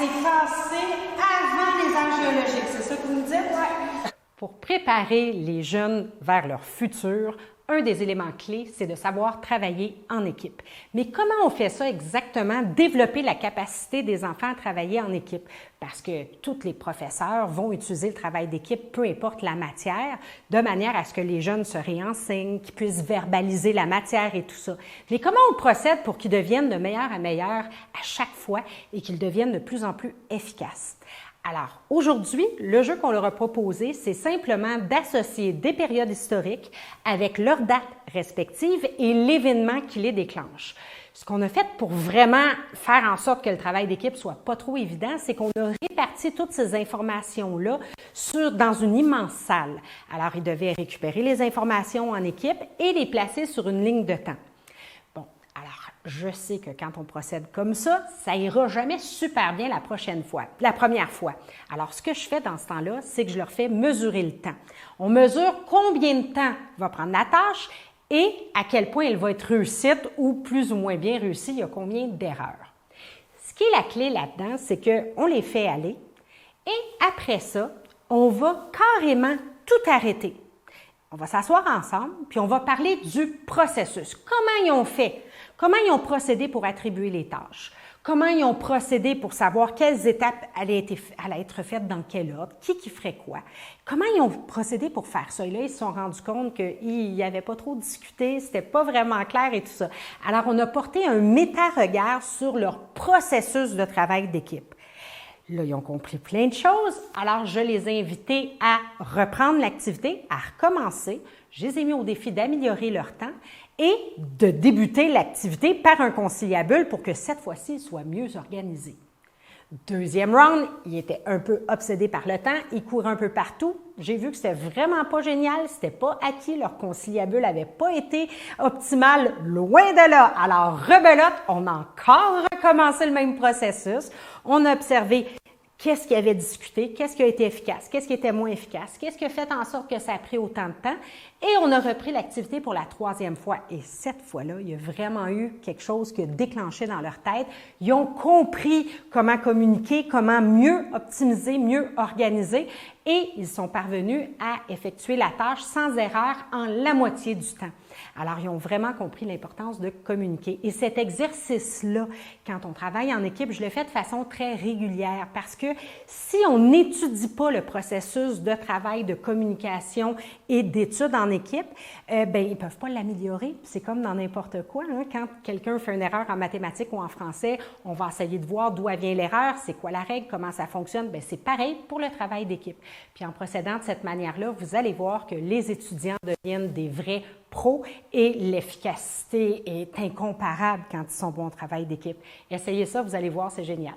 s'est passé avant les âges géologiques, c'est ça que vous me dites? Ouais. Pour préparer les jeunes vers leur futur, un des éléments clés, c'est de savoir travailler en équipe. Mais comment on fait ça exactement? Développer la capacité des enfants à travailler en équipe. Parce que tous les professeurs vont utiliser le travail d'équipe, peu importe la matière, de manière à ce que les jeunes se réenseignent, qu'ils puissent verbaliser la matière et tout ça. Mais comment on procède pour qu'ils deviennent de meilleur à meilleur à chaque fois et qu'ils deviennent de plus en plus efficaces? Alors, aujourd'hui, le jeu qu'on leur a proposé, c'est simplement d'associer des périodes historiques avec leurs dates respectives et l'événement qui les déclenche. Ce qu'on a fait pour vraiment faire en sorte que le travail d'équipe soit pas trop évident, c'est qu'on a réparti toutes ces informations-là dans une immense salle. Alors, ils devaient récupérer les informations en équipe et les placer sur une ligne de temps. Bon, alors, je sais que quand on procède comme ça ira jamais super bien la première fois. Alors, ce que je fais dans ce temps-là, c'est que je leur fais mesurer le temps. On mesure combien de temps va prendre la tâche et à quel point elle va être réussite ou plus ou moins bien réussie, il y a combien d'erreurs. Ce qui est la clé là-dedans, c'est qu'on les fait aller et après ça, on va carrément tout arrêter. On va s'asseoir ensemble, puis on va parler du processus. Comment ils ont fait? Comment ils ont procédé pour attribuer les tâches? Comment ils ont procédé pour savoir quelles étapes allaient être faites dans quel ordre? Qui ferait quoi? Comment ils ont procédé pour faire ça? Et là, ils se sont rendus compte qu'ils n'avaient pas trop discuté, c'était pas vraiment clair et tout ça. Alors, on a porté un méta-regard sur leur processus de travail d'équipe. Là, ils ont compris plein de choses. Alors, je les ai invités à reprendre l'activité, à recommencer. Je les ai mis au défi d'améliorer leur temps et de débuter l'activité par un conciliabule pour que cette fois-ci, ils soient mieux organisés. Deuxième round, ils étaient un peu obsédés par le temps, ils couraient un peu partout. J'ai vu que c'était vraiment pas génial, c'était pas acquis, leur conciliabule n'avait pas été optimal, loin de là. Alors, rebelote, on a encore recommencé le même processus. On a observé qu'est-ce qui avait discuté, qu'est-ce qui a été efficace, qu'est-ce qui était moins efficace, qu'est-ce qui a fait en sorte que ça a pris autant de temps. Et on a repris l'activité pour la troisième fois. Et cette fois-là, il y a vraiment eu quelque chose qui a déclenché dans leur tête. Ils ont compris comment communiquer, comment mieux optimiser, mieux organiser. Et ils sont parvenus à effectuer la tâche sans erreur en la moitié du temps. Alors, ils ont vraiment compris l'importance de communiquer. Et cet exercice-là, quand on travaille en équipe, je le fais de façon très régulière parce que si on n'étudie pas le processus de travail, de communication et d'études en équipe, ils ne peuvent pas l'améliorer. C'est comme dans n'importe quoi. Hein? Quand quelqu'un fait une erreur en mathématiques ou en français, on va essayer de voir d'où vient l'erreur, c'est quoi la règle, comment ça fonctionne. C'est pareil pour le travail d'équipe. Puis en procédant de cette manière-là, vous allez voir que les étudiants deviennent des vrais pros et l'efficacité est incomparable quand ils sont bons au travail d'équipe. Essayez ça, vous allez voir, c'est génial.